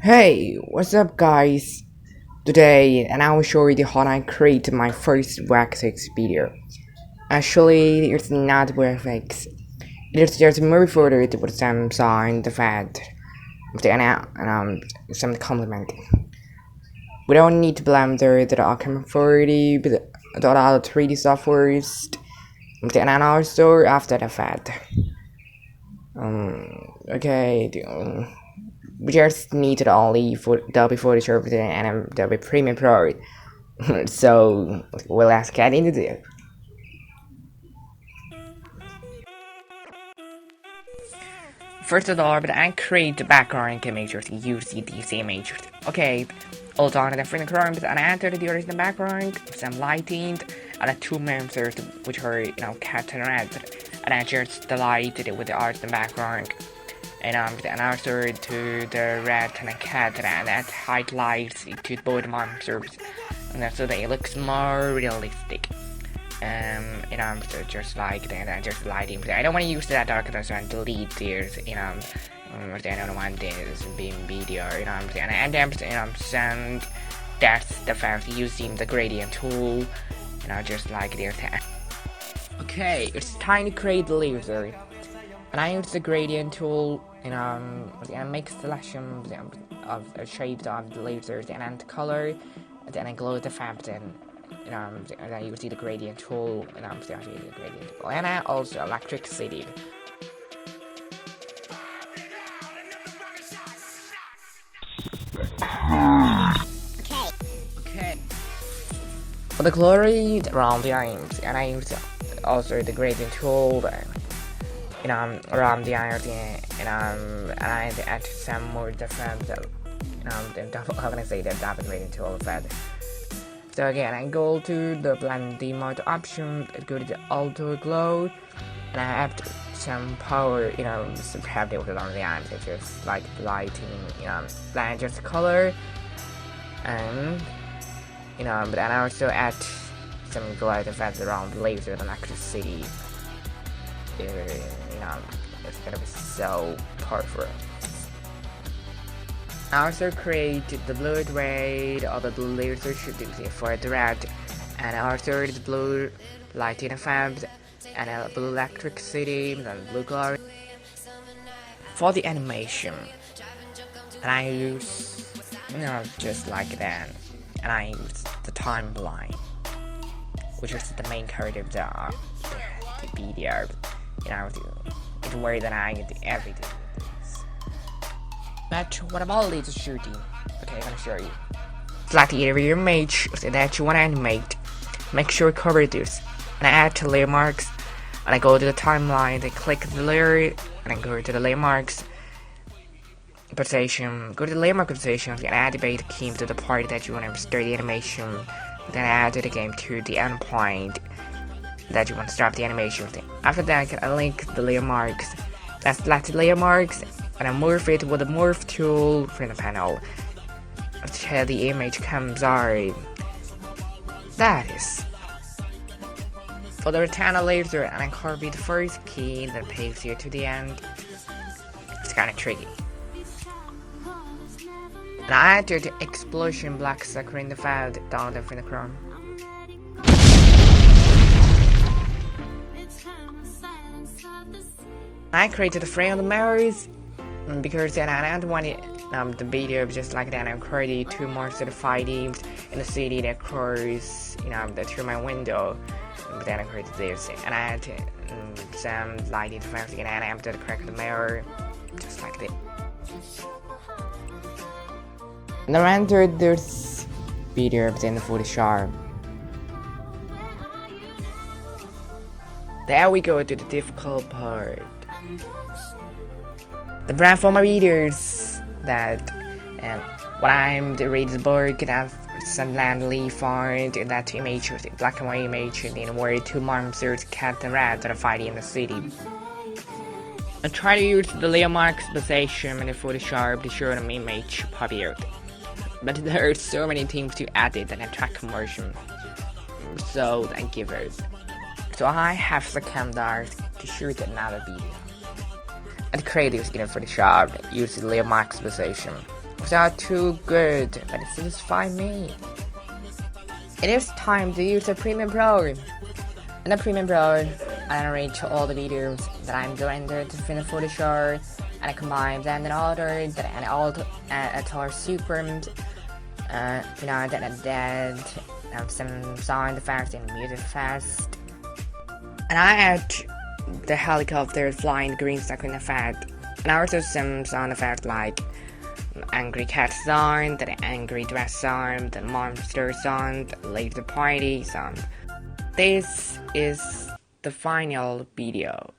Hey, what's up guys? Today, and I will show you how I create my first VFX video. Actually, it's not VFX. It's just a movie footage with some sound effect and some compliment. We don't need to blender the camera 40 but the other 3D softwares and also after the fact. Okay, we just need only for Adobe Photoshop and Adobe Premiere Pro. So let's get into this. First of all, I create the background images using these images. Okay, hold on to the front ground and enter the original background, some lighting, and two members which are cat and red, and adjust the light with the art in the background. And also to the red and cat and add highlights to both monsters, and so that it looks more realistic. So just like that, just lighting. I don't want to use that darkness and delete this, I don't want this being video, and then, send that's the fact using the gradient tool, just like this. Okay, it's time to create the laser. And I use the gradient tool, and make selection of the shapes of the lasers and then the color, and then I glow the fabric and then you see the gradient tool, and I'm still using the gradient tool, and I also electricity. Okay. For the glory around the arms, and I use also the gradient tool, around the arms, and I add some more different, how can I say that double gradient tool effect. So again, I go to the blending mode option, go to the auto glow, and I add some power, subtractive along the arms, just like lighting, blend just color, and but I also add some glide effects around the laser and electricity. It's gonna be so powerful. I also created the blue red of the laser shooting for the red, and also the blue lighting effects, and a blue electricity, and blue glory for the animation. And I use, just like that, and I use the timeline, which is the main character of the video. It's where that I get everything. But what about laser shooting? Okay, I'm gonna show you. Select every image that you want to animate. Make sure cover this. And I add to layer marks. And I go to the timeline, then click the layer, and I go to the layer marks position. Go to the layer mark position and activate the key to the part that you want to start the animation. Then add the game to the end point that you want to start the animation. After that, I link the layer marks. Then select the layer marks, and I morph it with the morph tool from the panel until the image comes out. That is. For the retina laser, and I copy the first key, then paste it to the end. It's kinda tricky. And I added the explosion black sucker in the file down from the Chrome. I created a frame of the mirrors because then I don't want it, the video just like that. I created two more sort of fighting in the city that cross, through my window. But then I created this, and I added some lighting effects again, and I added the crack of the mirror, just like this. And I rendered this video within the Photoshop. There we go to the difficult part. The brand for my videos that when I'm the read the book and have some land leaf art in that image, black and white image, and then where two monsters, cat and rat, that are fighting in the city. I try to use the layer marks position in the Photoshop to show an image pop out. But there are so many things to edit and attract conversion, so I give it. So I have the camera to shoot another video. And create this for the shop, use the layer marks position. was not too good, but it satisfied me. It is time to use the Premiere Pro. In the Premiere Pro, I arrange all the videos that I'm doing to finish for the show, and I combine them and order and alter super, that some sound effects and music effects, and I add the helicopter flying green screen effect, and also some sound effects like angry cat sound, the angry dress sound, the monster sound, later party sound. This is the final video.